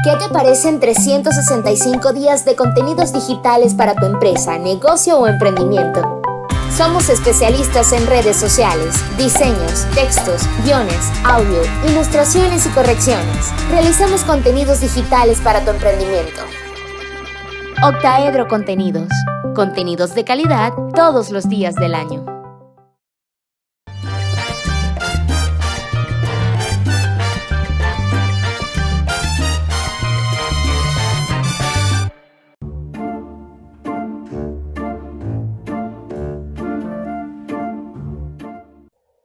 ¿Qué te parecen 365 días de contenidos digitales para tu empresa, negocio o emprendimiento? Somos especialistas en redes sociales, diseños, textos, guiones, audio, ilustraciones y correcciones. Realizamos contenidos digitales para tu emprendimiento. Octaedro Contenidos. Contenidos de calidad todos los días del año.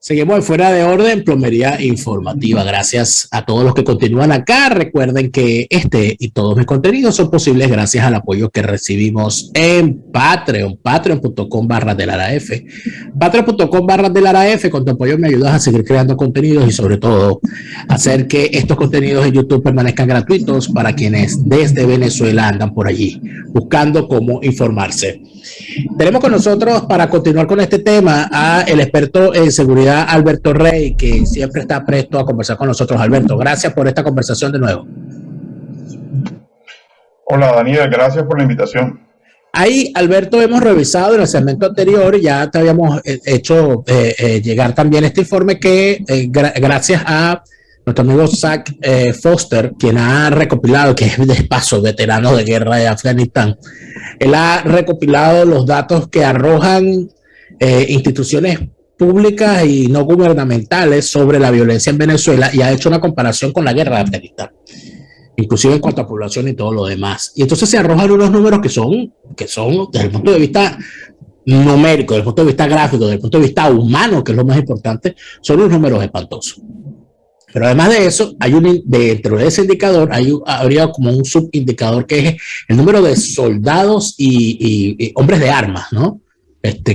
Seguimos en Fuera de Orden, Plomería Informativa. Gracias a todos los que continúan acá. Recuerden que este y todos mis contenidos son posibles gracias al apoyo que recibimos en Patreon, patreon.com/delaraf. Patreon.com/delaraf. Con tu apoyo me ayudas a seguir creando contenidos y sobre todo hacer que estos contenidos en YouTube permanezcan gratuitos para quienes desde Venezuela andan por allí buscando cómo informarse. Tenemos con nosotros, para continuar con este tema, a el experto en seguridad Alberto Rey, que siempre está presto a conversar con nosotros. Alberto, gracias por esta conversación de nuevo. Hola Daniel, gracias por la invitación. Ahí, Alberto, hemos revisado en el segmento anterior, ya te habíamos hecho llegar también este informe que gracias a nuestro amigo Zach Foster, quien ha recopilado, que es de paso veterano de guerra de Afganistán, él ha recopilado los datos que arrojan instituciones públicas y no gubernamentales sobre la violencia en Venezuela y ha hecho una comparación con la guerra de Afganistán, inclusive en cuanto a población y todo lo demás. Y entonces se arrojan unos números que son desde el punto de vista numérico, desde el punto de vista gráfico, desde el punto de vista humano, que es lo más importante, son unos números espantosos. Pero además de eso, dentro de ese indicador habría como un subindicador que es el número de soldados y hombres de armas, ¿no?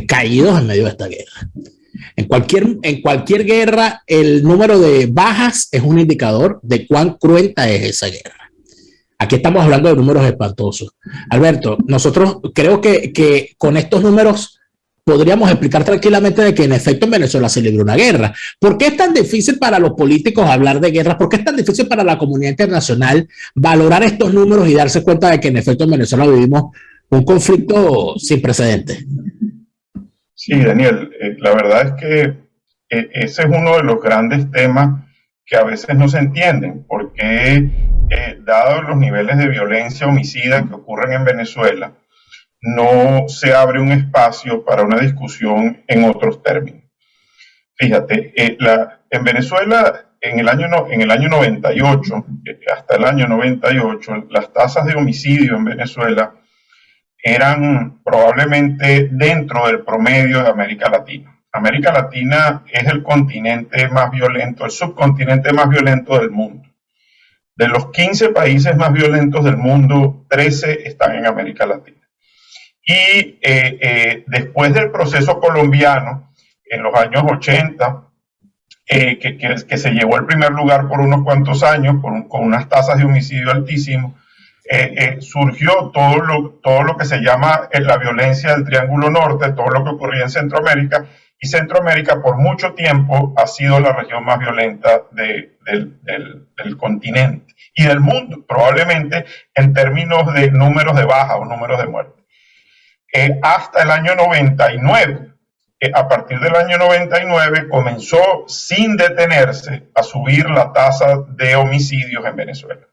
Caídos en medio de esta guerra. En cualquier guerra, el número de bajas es un indicador de cuán cruenta es esa guerra. Aquí estamos hablando de números espantosos. Alberto, nosotros creo que con estos números podríamos explicar tranquilamente de que en efecto en Venezuela se libró una guerra. ¿Por qué es tan difícil para los políticos hablar de guerras? ¿Por qué es tan difícil para la comunidad internacional valorar estos números y darse cuenta de que en efecto en Venezuela vivimos un conflicto sin precedentes? Sí, Daniel, la verdad es que ese es uno de los grandes temas que a veces no se entienden, porque dado los niveles de violencia homicida que ocurren en Venezuela, no se abre un espacio para una discusión en otros términos. Fíjate, en Venezuela en el año 98, hasta el año 98, las tasas de homicidio en Venezuela eran probablemente dentro del promedio de América Latina. América Latina es el continente más violento, el subcontinente más violento del mundo. De los 15 países más violentos del mundo, 13 están en América Latina. Y después del proceso colombiano, en los años 80, que se llevó al primer lugar por unos cuantos años, con unas tasas de homicidio altísimas, surgió todo lo que se llama la violencia del Triángulo Norte, todo lo que ocurría en Centroamérica, y Centroamérica por mucho tiempo ha sido la región más violenta del continente y del mundo, probablemente en términos de números de bajas o números de muertes. Hasta el año 99. A partir del año 99 comenzó sin detenerse a subir la tasa de homicidios en Venezuela.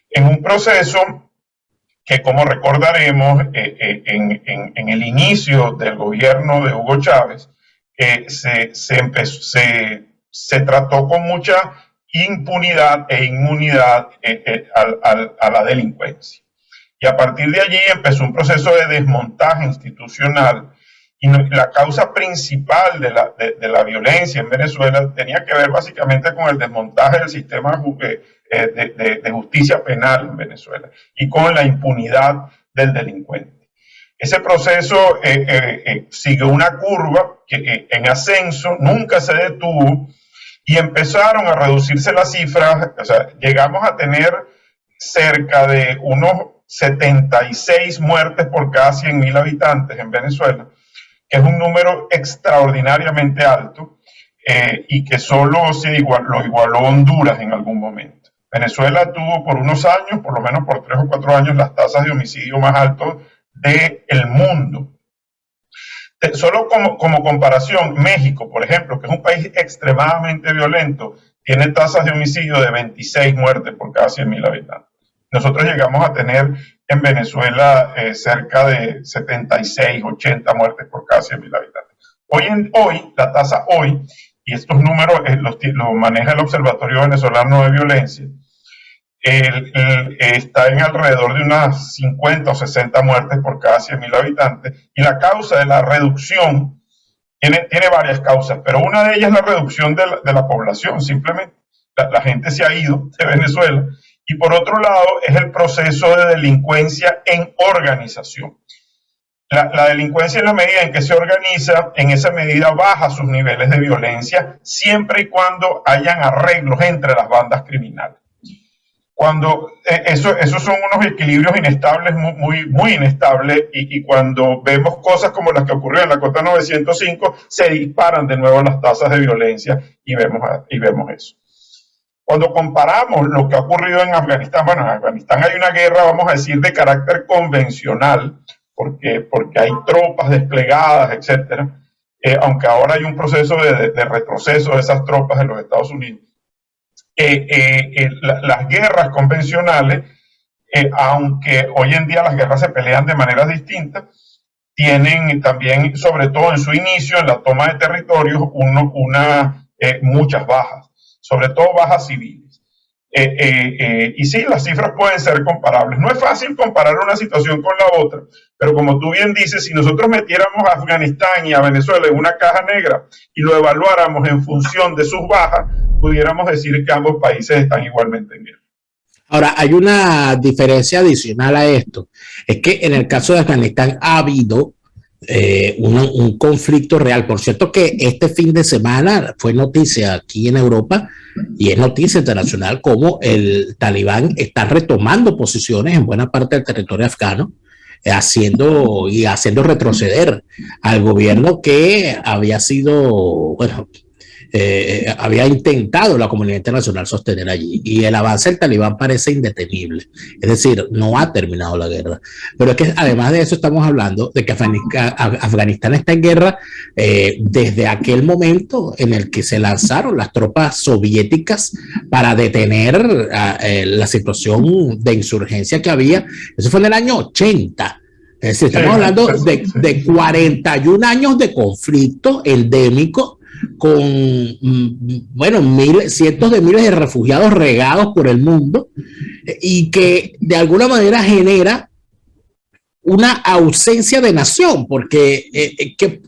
En un proceso que, como recordaremos, en el inicio del gobierno de Hugo Chávez, se trató con mucha impunidad e inmunidad a la delincuencia. Y a partir de allí empezó un proceso de desmontaje institucional y la causa principal de la violencia en Venezuela tenía que ver básicamente con el desmontaje del sistema de justicia penal en Venezuela y con la impunidad del delincuente. Ese proceso siguió una curva que en ascenso nunca se detuvo y empezaron a reducirse las cifras, o sea, llegamos a tener cerca de unos 76 muertes por cada 100.000 habitantes en Venezuela, que es un número extraordinariamente alto y que solo lo igualó Honduras en algún momento. Venezuela tuvo por unos años, por lo menos por 3 o 4 años, las tasas de homicidio más altas del mundo. Solo como comparación, México, por ejemplo, que es un país extremadamente violento, tiene tasas de homicidio de 26 muertes por cada 100.000 habitantes. Nosotros llegamos a tener en Venezuela cerca de 76, 80 muertes por cada 100.000 habitantes. Hoy, la tasa hoy, y estos números los maneja el Observatorio Venezolano de Violencia, está en alrededor de unas 50 o 60 muertes por cada 100.000 habitantes, y la causa de la reducción tiene varias causas, pero una de ellas es la reducción de la población, simplemente la gente se ha ido de Venezuela, y por otro lado es el proceso de delincuencia en organización. La delincuencia, en la medida en que se organiza, en esa medida baja sus niveles de violencia, siempre y cuando hayan arreglos entre las bandas criminales. Cuando esos son unos equilibrios inestables, muy inestables, y cuando vemos cosas como las que ocurrieron en la Cota 905, se disparan de nuevo las tasas de violencia y vemos eso. Cuando comparamos lo que ha ocurrido en Afganistán, bueno, en Afganistán hay una guerra, vamos a decir, de carácter convencional, porque hay tropas desplegadas, etcétera, aunque ahora hay un proceso de retroceso de esas tropas de los Estados Unidos. Las guerras convencionales, aunque hoy en día las guerras se pelean de maneras distintas, tienen también, sobre todo en su inicio, en la toma de territorios, muchas bajas, sobre todo bajas civiles. Y sí, las cifras pueden ser comparables. No es fácil comparar una situación con la otra, pero como tú bien dices, si nosotros metiéramos a Afganistán y a Venezuela en una caja negra y lo evaluáramos en función de sus bajas, pudiéramos decir que ambos países están igualmente en guerra. Ahora, hay una diferencia adicional a esto. Es que en el caso de Afganistán ha habido un conflicto real. Por cierto que este fin de semana fue noticia aquí en Europa y es noticia internacional como el Talibán está retomando posiciones en buena parte del territorio afgano, haciendo retroceder al gobierno que había sido, bueno, había intentado la comunidad internacional sostener allí, y el avance del Talibán parece indetenible, es decir, no ha terminado la guerra. Pero es que además de eso estamos hablando de que Afganistán está en guerra desde aquel momento en el que se lanzaron las tropas soviéticas para detener la situación de insurgencia que había. Eso fue en el año 80. Es decir, estamos hablando de 41 años de conflicto endémico, con bueno, cientos de miles de refugiados regados por el mundo, y que de alguna manera genera una ausencia de nación, porque ¿qué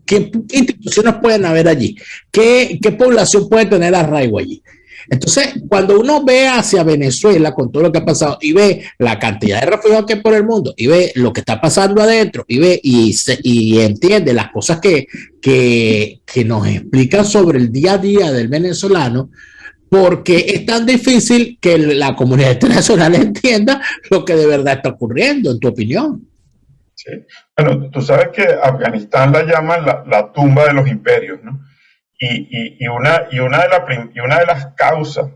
instituciones pueden haber allí? ¿Qué población puede tener arraigo allí? Entonces, cuando uno ve hacia Venezuela con todo lo que ha pasado y ve la cantidad de refugiados que hay por el mundo y ve lo que está pasando adentro y ve y entiende las cosas que nos explican sobre el día a día del venezolano, porque es tan difícil que la comunidad internacional entienda lo que de verdad está ocurriendo, en tu opinión. Sí. Bueno, tú sabes que Afganistán la llaman la tumba de los imperios, ¿no? Y una de las causas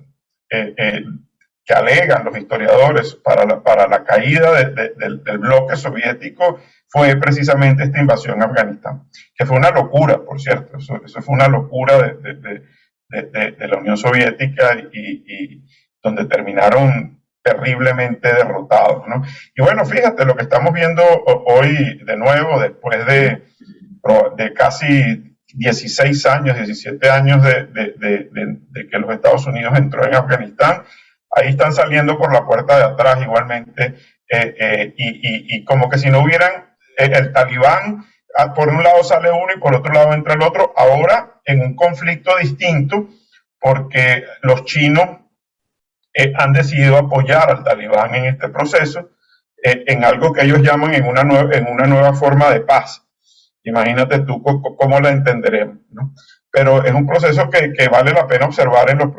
que alegan los historiadores para la caída del bloque soviético fue precisamente esta invasión a Afganistán, que fue una locura, por cierto. Eso fue una locura de la Unión Soviética, y donde terminaron terriblemente derrotados, ¿no? Y bueno, fíjate lo que estamos viendo hoy de nuevo, después de casi 16 años, 17 años de que los Estados Unidos entró en Afganistán. Ahí están saliendo por la puerta de atrás igualmente, y como que si no hubieran el Talibán, por un lado sale uno y por otro lado entra el otro, ahora en un conflicto distinto, porque los chinos han decidido apoyar al Talibán en este proceso, en algo que ellos llaman en una nueva forma de paz. Imagínate tú cómo la entenderemos, ¿no? Pero es un proceso que vale la pena observar en las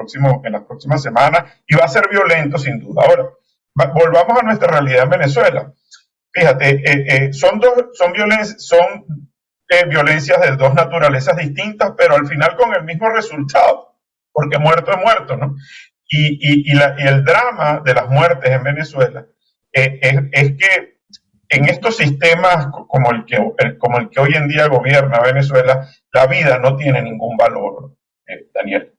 próximas semanas, y va a ser violento sin duda. Ahora, volvamos a nuestra realidad en Venezuela. Fíjate, son violencias de dos naturalezas distintas, pero al final con el mismo resultado, porque muerto es muerto, ¿no? Y el drama de las muertes en Venezuela es que en estos sistemas como el que hoy en día gobierna Venezuela, la vida no tiene ningún valor, Daniel.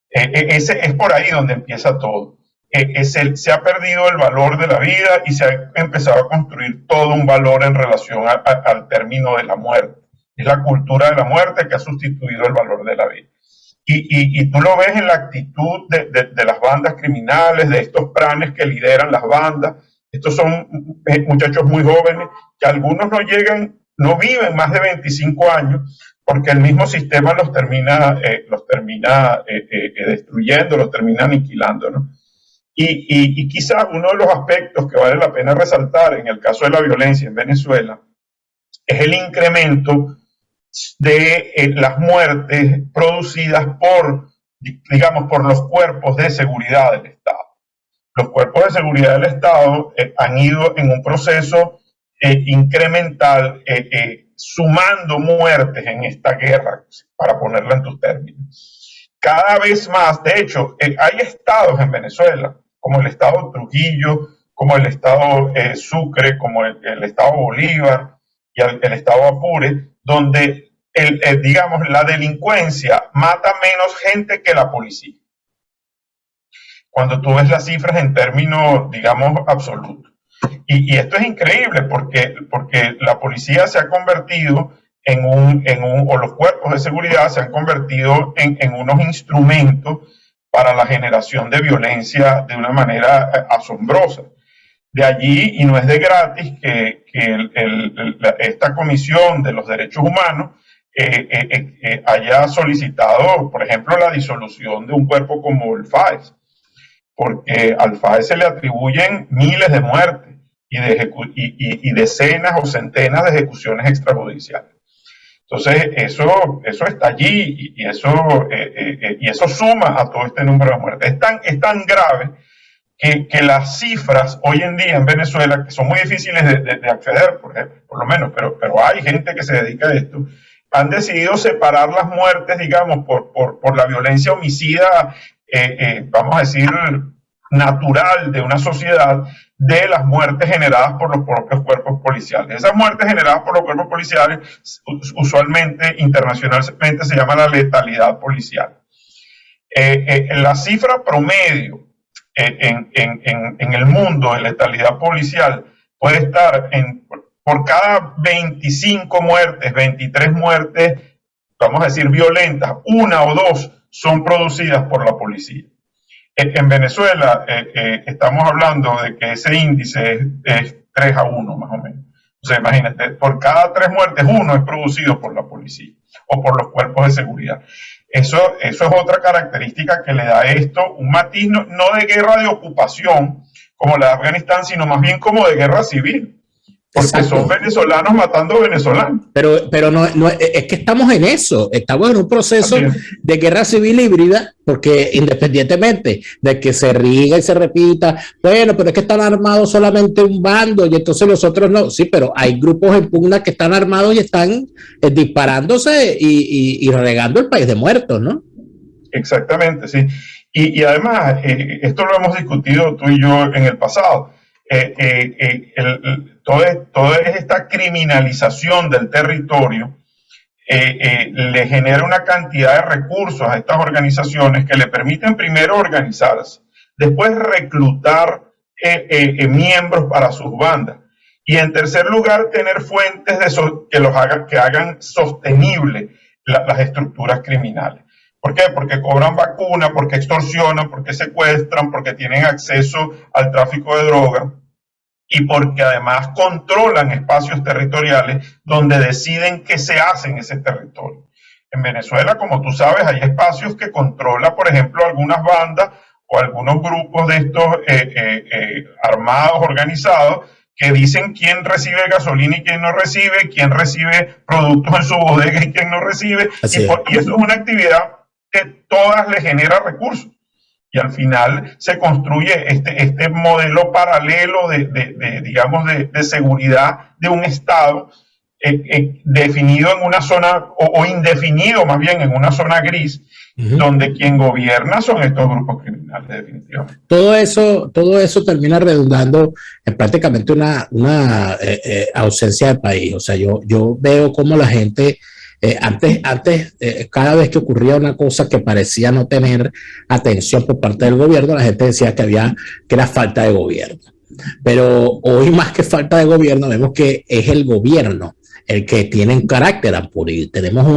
Ese es por ahí donde empieza todo. Se ha perdido el valor de la vida y se ha empezado a construir todo un valor en relación al término de la muerte. Es la cultura de la muerte que ha sustituido el valor de la vida. Y tú lo ves en la actitud de las bandas criminales, de estos planes que lideran las bandas. Estos son muchachos muy jóvenes que algunos no viven más de 25 años porque el mismo sistema los termina destruyendo, los termina aniquilando, ¿no? Y quizás uno de los aspectos que vale la pena resaltar en el caso de la violencia en Venezuela es el incremento de las muertes producidas por los cuerpos de seguridad del Estado. Los cuerpos de seguridad del Estado han ido en un proceso incremental, sumando muertes en esta guerra, para ponerla en tus términos. Cada vez más, de hecho, hay estados en Venezuela, como el estado Trujillo, como el estado Sucre, como el estado Bolívar y el estado Apure, donde la delincuencia mata menos gente que la policía. Cuando tú ves las cifras en términos, absolutos. Y esto es increíble porque la policía se ha convertido o los cuerpos de seguridad se han convertido en unos instrumentos para la generación de violencia de una manera asombrosa. De allí, y no es de gratis, que esta Comisión de los Derechos Humanos haya solicitado, por ejemplo, la disolución de un cuerpo como el FAES, porque al FAES se le atribuyen miles de muertes y decenas o centenas de ejecuciones extrajudiciales. Entonces, eso está allí y eso suma a todo este número de muertes. Es tan grave que las cifras hoy en día en Venezuela, que son muy difíciles de acceder, por lo menos, pero hay gente que se dedica a esto, han decidido separar las muertes, por la violencia homicida, vamos a decir, natural de una sociedad, de las muertes generadas por los propios cuerpos policiales. Esas muertes generadas por los cuerpos policiales usualmente, internacionalmente, se llama la letalidad policial. La cifra promedio en el mundo de letalidad policial puede estar por cada 25 muertes, 23 muertes, vamos a decir, violentas, 1 o 2 son producidas por la policía. En Venezuela estamos hablando de que ese índice es 3-1 más o menos. O sea, imagínate, por cada 3 muertes, 1 es producido por la policía o por los cuerpos de seguridad. Eso es otra característica que le da a esto un matiz no de guerra de ocupación como la de Afganistán, sino más bien como de guerra civil. Porque exacto, son venezolanos matando venezolanos. Pero no, es que estamos en eso, estamos en un proceso de guerra civil híbrida, porque independientemente de que se riga y se repita, bueno, pero es que están armados solamente un bando y entonces los otros no. Sí, pero hay grupos en pugna que están armados y están disparándose y regando el país de muertos, ¿no? Exactamente, sí. Y además, esto lo hemos discutido tú y yo en el pasado. Toda esta criminalización del territorio le genera una cantidad de recursos a estas organizaciones que le permiten primero organizarse, después reclutar miembros para sus bandas y en tercer lugar tener fuentes que hagan sostenibles las estructuras criminales. ¿Por qué? Porque cobran vacuna, porque extorsionan, porque secuestran, porque tienen acceso al tráfico de drogas y porque además controlan espacios territoriales donde deciden qué se hace en ese territorio. En Venezuela, como tú sabes, hay espacios que controla, por ejemplo, algunas bandas o algunos grupos de estos armados, organizados, que dicen quién recibe gasolina y quién no recibe, quién recibe productos en su bodega y quién no recibe. Y eso es una actividad que todas le genera recursos. Y al final se construye este modelo paralelo de seguridad de un Estado definido en una zona, o indefinido más bien en una zona gris, donde quien gobierna son estos grupos criminales, definitivamente. Todo eso termina redundando en prácticamente una ausencia de país. O sea, yo veo cómo la gente, antes cada vez que ocurría una cosa que parecía no tener atención por parte del gobierno, la gente decía que era falta de gobierno. Pero hoy, más que falta de gobierno, vemos que es el gobierno el que tiene un carácter ampurio. Tenemos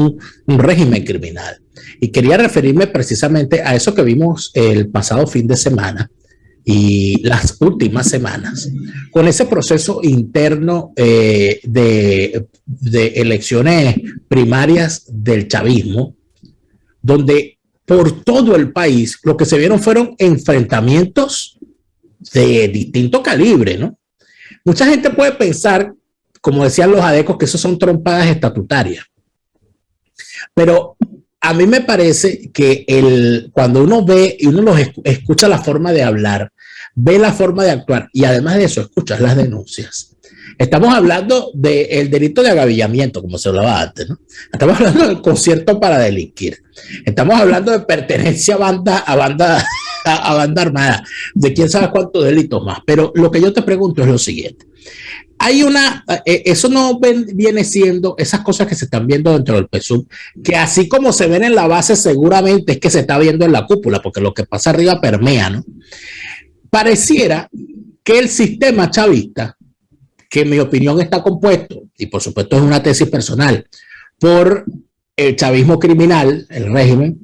un régimen criminal. Y quería referirme precisamente a eso que vimos el pasado fin de semana y las últimas semanas, con ese proceso interno de elecciones primarias del chavismo, donde por todo el país lo que se vieron fueron enfrentamientos de distinto calibre, ¿no? Mucha gente puede pensar, como decían los adecos, que eso son trompadas estatutarias. Pero a mí me parece que cuando uno ve y uno los escucha la forma de hablar, ve la forma de actuar y además de eso escuchas las denuncias. Estamos hablando del delito de agavillamiento, como se hablaba antes, ¿no? Estamos hablando del concierto para delinquir. Estamos hablando de pertenencia a banda armada, de quién sabe cuántos delitos más. Pero lo que yo te pregunto es lo siguiente. Eso no viene siendo esas cosas que se están viendo dentro del PSUV, que así como se ven en la base, seguramente es que se está viendo en la cúpula, porque lo que pasa arriba permea, ¿no? Pareciera que el sistema chavista, que en mi opinión está compuesto, y por supuesto es una tesis personal, por el chavismo criminal, el régimen,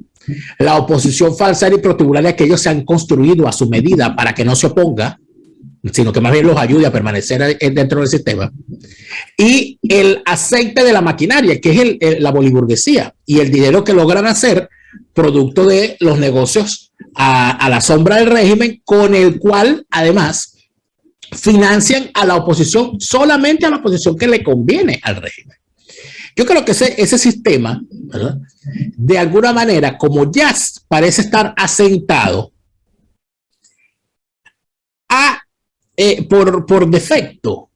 la oposición falsa y protubularia que ellos se han construido a su medida para que no se oponga, sino que más bien los ayude a permanecer dentro del sistema, y el aceite de la maquinaria, que es la boliburguesía, y el dinero que logran hacer producto de los negocios a la sombra del régimen, con el cual además financian a la oposición, solamente a la oposición que le conviene al régimen. Yo creo que ese sistema, ¿verdad?, de alguna manera, como ya parece estar asentado, por defecto,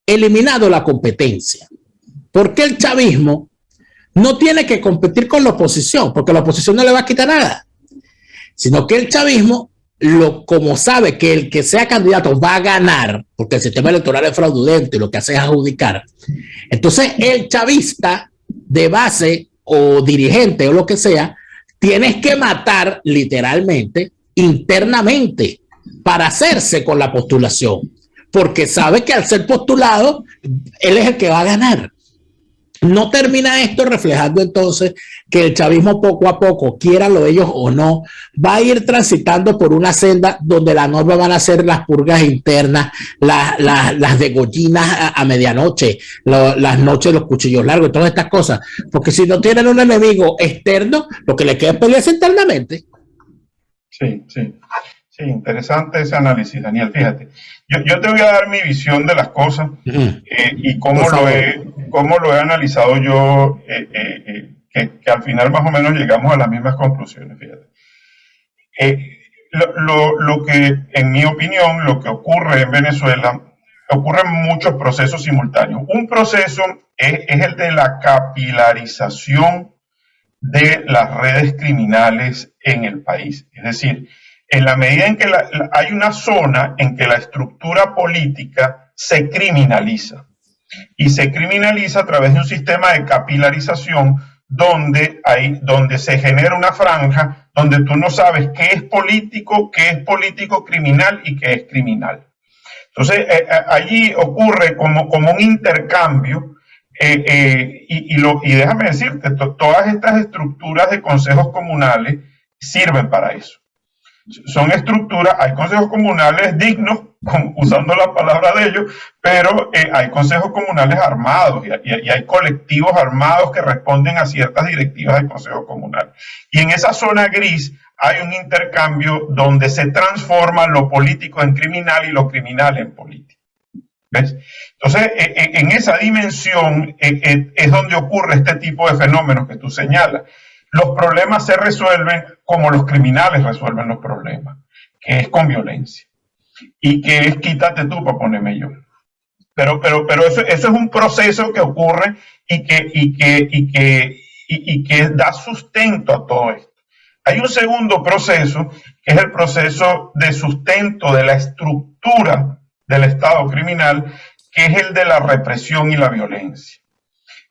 eliminado la competencia. Porque el chavismo no tiene que competir con la oposición, porque la oposición no le va a quitar nada, sino que el chavismo, como sabe que el que sea candidato va a ganar, porque el sistema electoral es fraudulento y lo que hace es adjudicar, entonces el chavista de base o dirigente o lo que sea, tienes que matar literalmente internamente para hacerse con la postulación, porque sabe que al ser postulado, él es el que va a ganar. No termina esto reflejando entonces que el chavismo poco a poco, quieran lo ellos o no, va a ir transitando por una senda donde la norma van a ser las purgas internas, las degollinas a medianoche, las noches de los cuchillos largos, todas estas cosas. Porque si no tienen un enemigo externo, lo que le queda es pelearse internamente. Sí, sí. Sí, interesante ese análisis, Daniel. Fíjate, yo te voy a dar mi visión de las cosas y cómo lo he analizado yo, que al final más o menos llegamos a las mismas conclusiones. Fíjate. Lo que, en mi opinión, lo que ocurre en Venezuela, ocurren muchos procesos simultáneos. Un proceso es el de la capilarización de las redes criminales en el país. Es decir, en la medida en que hay una zona en que la estructura política se criminaliza, y se criminaliza a través de un sistema de capilarización donde se genera una franja donde tú no sabes qué es político criminal y qué es criminal. Entonces, allí ocurre como un intercambio, y déjame decirte, todas estas estructuras de consejos comunales sirven para eso. Son estructuras, hay consejos comunales dignos, usando la palabra de ellos, pero hay consejos comunales armados y hay colectivos armados que responden a ciertas directivas del consejo comunal. Y en esa zona gris hay un intercambio donde se transforma lo político en criminal y lo criminal en político. ¿Ves? Entonces, en esa dimensión es donde ocurre este tipo de fenómenos que tú señalas. Los problemas se resuelven como los criminales resuelven los problemas, que es con violencia. Y que es quítate tú para ponerme yo. Pero eso es un proceso que ocurre y que da sustento a todo esto. Hay un segundo proceso, que es el proceso de sustento de la estructura del Estado criminal, que es el de la represión y la violencia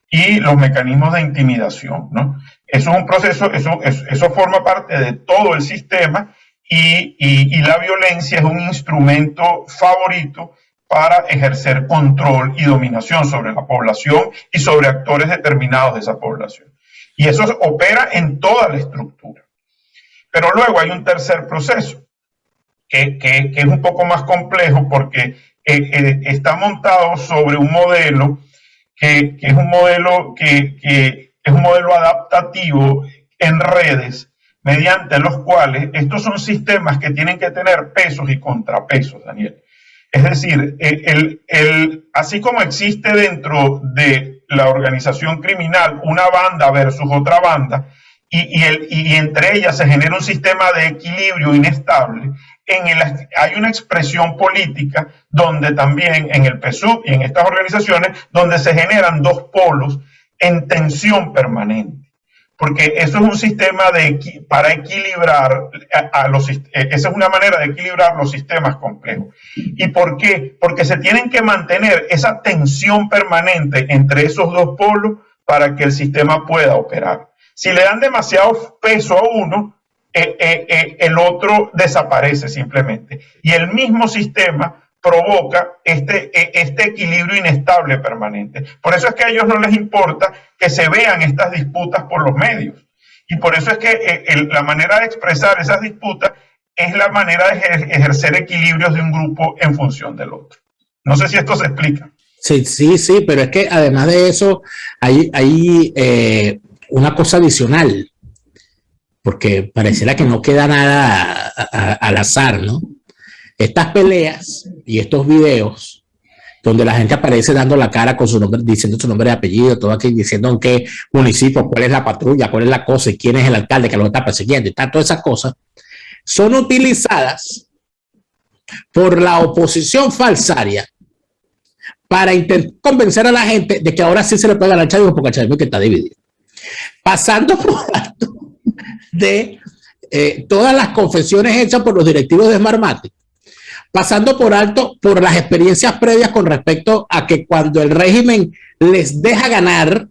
y los mecanismos de intimidación, ¿no? Eso es un proceso, eso forma parte de todo el sistema y la violencia es un instrumento favorito para ejercer control y dominación sobre la población y sobre actores determinados de esa población. Y eso opera en toda la estructura. Pero luego hay un tercer proceso, que es un poco más complejo porque está montado sobre un modelo que es un modelo adaptativo en redes, mediante los cuales estos son sistemas que tienen que tener pesos y contrapesos, Daniel. Es decir, así como existe dentro de la organización criminal una banda versus otra banda, y entre ellas se genera un sistema de equilibrio inestable, hay una expresión política donde también en el PSUV y en estas organizaciones donde se generan dos polos en tensión permanente. Porque eso es un sistema para equilibrar, esa es una manera de equilibrar los sistemas complejos. ¿Y por qué? Porque se tienen que mantener esa tensión permanente entre esos dos polos para que el sistema pueda operar. Si le dan demasiado peso a uno, el otro desaparece simplemente. Y el mismo sistema provoca este equilibrio inestable permanente. Por eso es que a ellos no les importa que se vean estas disputas por los medios. Y por eso es que la manera de expresar esas disputas es la manera de ejercer equilibrios de un grupo en función del otro. No sé si esto se explica. Sí, pero es que además de eso hay una cosa adicional, porque pareciera que no queda nada al azar, ¿no? Estas peleas y estos videos donde la gente aparece dando la cara con su nombre, diciendo su nombre y apellido, todo aquí diciendo en qué municipio, cuál es la patrulla, cuál es la cosa y quién es el alcalde que lo está persiguiendo y todas esas cosas, son utilizadas por la oposición falsaria para intentar convencer a la gente de que ahora sí se le puede ganar al chavismo porque el chavismo que está dividido. Pasando por alto de todas las confesiones hechas por los directivos de Smartmatic, pasando por alto por las experiencias previas con respecto a que cuando el régimen les deja ganar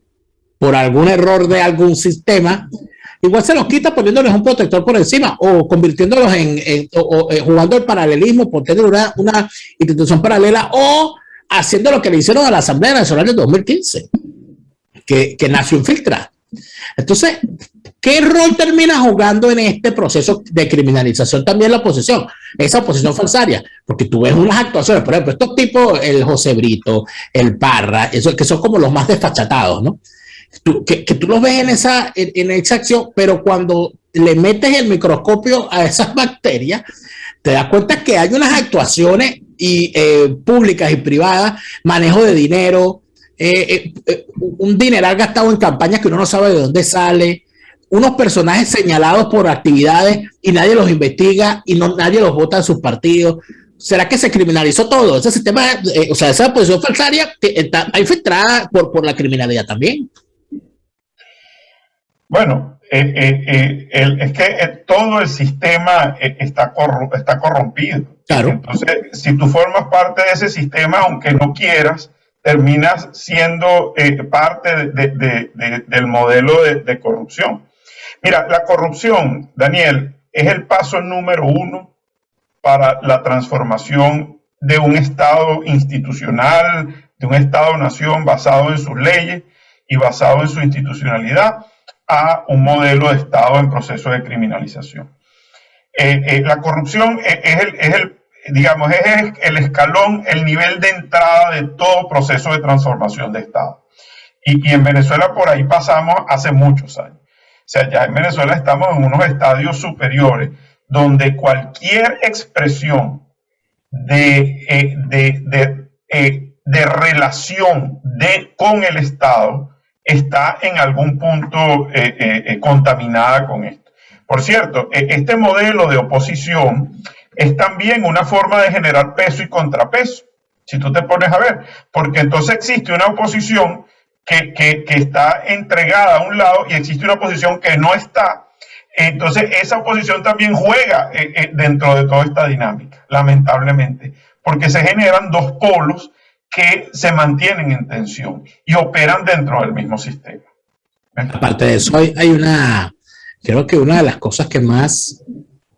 por algún error de algún sistema, igual se los quita poniéndoles un protector por encima o convirtiéndolos jugando el paralelismo, poniendo una institución paralela o haciendo lo que le hicieron a la Asamblea Nacional de 2015, que nació infiltrada. Entonces, ¿qué rol termina jugando en este proceso de criminalización también la oposición? Esa oposición falsaria, porque tú ves unas actuaciones, por ejemplo, estos tipos, el José Brito, el Parra, eso, que son como los más desfachatados, ¿no? Que tú los ves en esa acción, pero cuando le metes el microscopio a esas bacterias, te das cuenta que hay unas actuaciones públicas y privadas, manejo de dinero, un dineral gastado en campañas que uno no sabe de dónde sale, unos personajes señalados por actividades y nadie los investiga y nadie los vota en sus partidos. ¿Será que se criminalizó todo? Ese sistema, esa posición falsaria está infiltrada por la criminalidad también. Bueno, es que todo el sistema está corrompido. Claro. Entonces, si tú formas parte de ese sistema, aunque no quieras, terminas siendo parte del modelo de corrupción. Mira, la corrupción, Daniel, es el paso número 1 para la transformación de un Estado institucional, de un Estado-nación basado en sus leyes y basado en su institucionalidad, a un modelo de Estado en proceso de criminalización. La corrupción es el escalón, el nivel de entrada de todo proceso de transformación de Estado. Y en Venezuela por ahí pasamos hace muchos años. O sea, ya en Venezuela estamos en unos estadios superiores donde cualquier expresión de relación con el Estado está en algún punto contaminada con esto. Por cierto, este modelo de oposición es también una forma de generar peso y contrapeso. si tú te pones a ver, porque entonces existe una oposición que está entregada a un lado y existe una oposición que no está. Entonces esa oposición también juega dentro de toda esta dinámica, lamentablemente, porque se generan dos polos que se mantienen en tensión y operan dentro del mismo sistema. Aparte de eso, creo que una de las cosas que más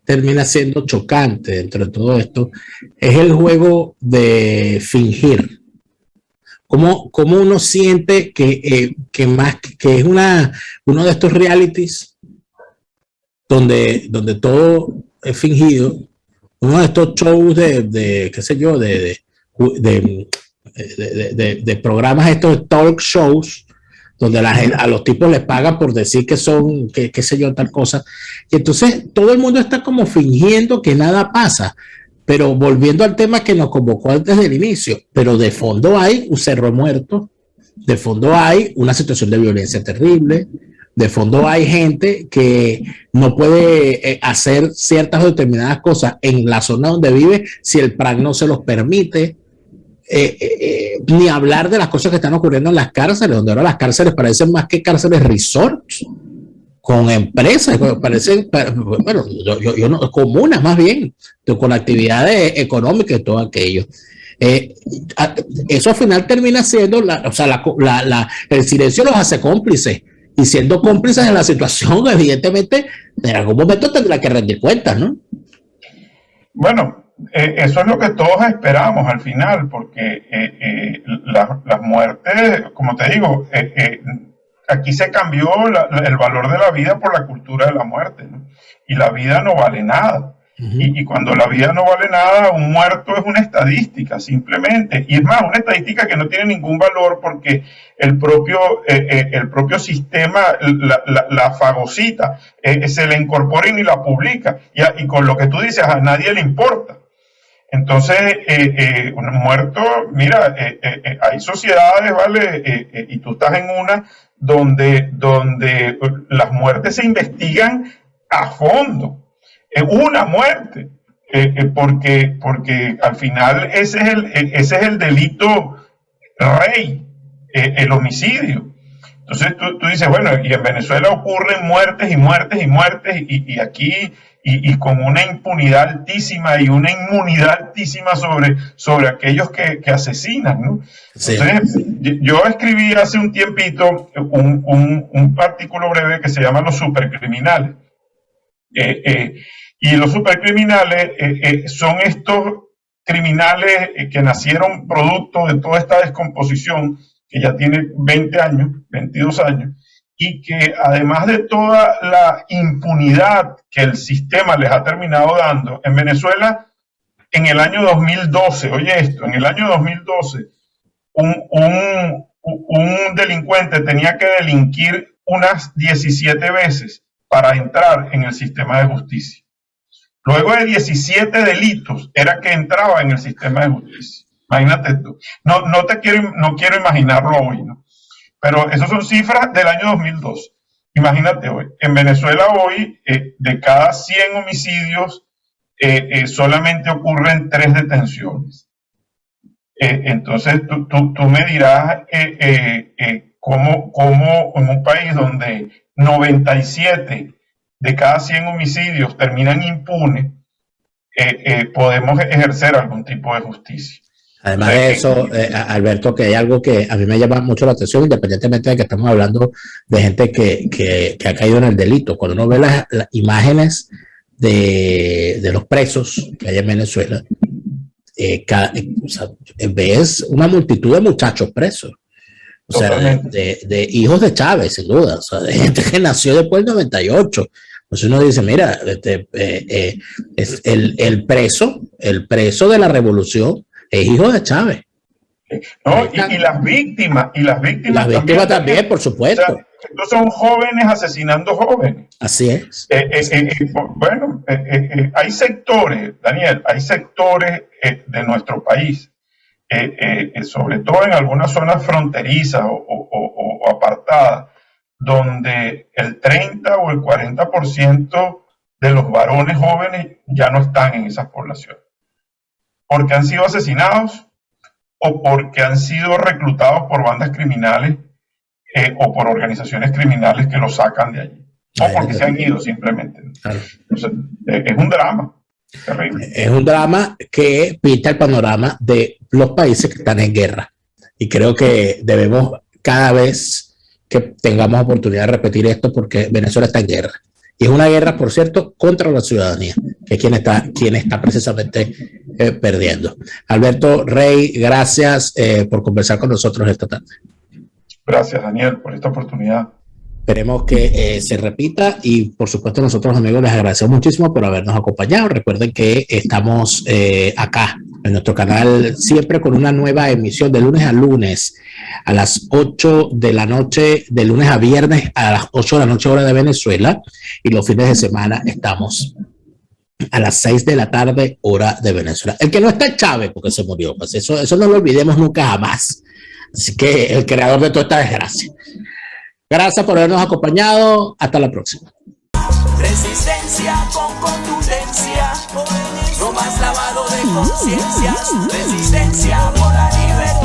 termina siendo chocante dentro de todo esto es el juego de fingir. ¿Cómo uno siente que es uno de estos realities donde todo es fingido, uno de estos shows qué sé yo, de programas, estos talk shows, donde a los tipos les pagan por decir que son, qué sé yo, tal cosa. Y entonces todo el mundo está como fingiendo que nada pasa. Pero volviendo al tema que nos convocó antes del inicio, pero de fondo hay un cerro muerto, de fondo hay una situación de violencia terrible, de fondo hay gente que no puede hacer ciertas o determinadas cosas en la zona donde vive si el PRAC no se los permite. Ni hablar de las cosas que están ocurriendo en las cárceles, donde ahora las cárceles parecen más que cárceles resorts, con empresas, parecen, bueno, yo no, comunas más bien, con actividades económicas y todo aquello. Eso al final termina siendo, el silencio los hace cómplices, y siendo cómplices en la situación, evidentemente, en algún momento tendrá que rendir cuentas, ¿no? Bueno, eso es lo que todos esperamos al final, porque las muertes, como te digo, aquí se cambió el valor de la vida por la cultura de la muerte, ¿no? Y la vida no vale nada. Y cuando la vida no vale nada, un muerto es una estadística, simplemente. Y es más, una estadística que no tiene ningún valor porque el propio sistema la fagocita, se le incorpora y ni la publica. Y con lo que tú dices, a nadie le importa. Entonces, un muerto, mira, hay sociedades, ¿vale? Y tú estás en una donde las muertes se investigan a fondo. Una muerte, porque al final ese es el delito rey, el homicidio. Entonces tú dices, bueno, y en Venezuela ocurren muertes y muertes y muertes, y aquí, y con una impunidad altísima y una inmunidad altísima sobre aquellos que asesinan, ¿no? Sí. Entonces, yo escribí hace un tiempito un artículo breve que se llama Los supercriminales. Y los supercriminales son estos criminales que nacieron producto de toda esta descomposición que ya tiene 20 años, 22 años, y que además de toda la impunidad que el sistema les ha terminado dando, en Venezuela, en el año 2012, oye esto, en el año 2012, un delincuente tenía que delinquir unas 17 veces para entrar en el sistema de justicia. Luego de 17 delitos era que entraba en el sistema de justicia. Imagínate tú. No quiero imaginarlo hoy, ¿no? Pero esas son cifras del año 2012. Imagínate hoy. En Venezuela hoy, de cada 100 homicidios, solamente ocurren 3 detenciones. Entonces tú me dirás cómo en un país donde 97 de cada 100 homicidios terminan impunes, podemos ejercer algún tipo de justicia. Además de eso, Alberto, que hay algo que a mí me llama mucho la atención, independientemente de que estamos hablando de gente que ha caído en el delito. Cuando uno ve las imágenes de los presos que hay en Venezuela, ves una multitud de muchachos presos. O sea, de hijos de Chávez, sin duda. O sea, de gente que nació después del 98. Entonces uno dice, mira, es el preso de la revolución es hijo de Chávez. No, y las víctimas. Y las víctimas también, por supuesto. O sea, estos son jóvenes asesinando jóvenes. Así es. Bueno, hay sectores, Daniel, hay sectores de nuestro país, sobre todo en algunas zonas fronterizas o apartadas, donde el 30 o el 40% de los varones jóvenes ya no están en esas poblaciones. Porque han sido asesinados, o porque han sido reclutados por bandas criminales o por organizaciones criminales que los sacan de allí, o porque se han ido simplemente. Claro. Entonces, es un drama terrible. Es un drama que pinta el panorama de los países que están en guerra. Y creo que debemos cada vez que tengamos oportunidad de repetir esto, porque Venezuela está en guerra. Y es una guerra, por cierto, contra la ciudadanía, que es quien está precisamente perdiendo. Alberto Rey, gracias por conversar con nosotros esta tarde. Gracias, Daniel, por esta oportunidad. Esperemos que se repita y, por supuesto, nosotros, amigos, les agradecemos muchísimo por habernos acompañado. Recuerden que estamos acá en nuestro canal siempre con una nueva emisión de lunes a lunes a las 8 de la noche, de lunes a viernes a las 8 de la noche hora de Venezuela, y los fines de semana estamos a las 6 de la tarde hora de Venezuela. El que no está es Chávez porque se murió, pues eso no lo olvidemos nunca jamás. Así que el creador de toda esta desgracia. Gracias por habernos acompañado. Hasta la próxima. Resistencia con contundencia, no más lavado de conciencias. Resistencia por la libertad.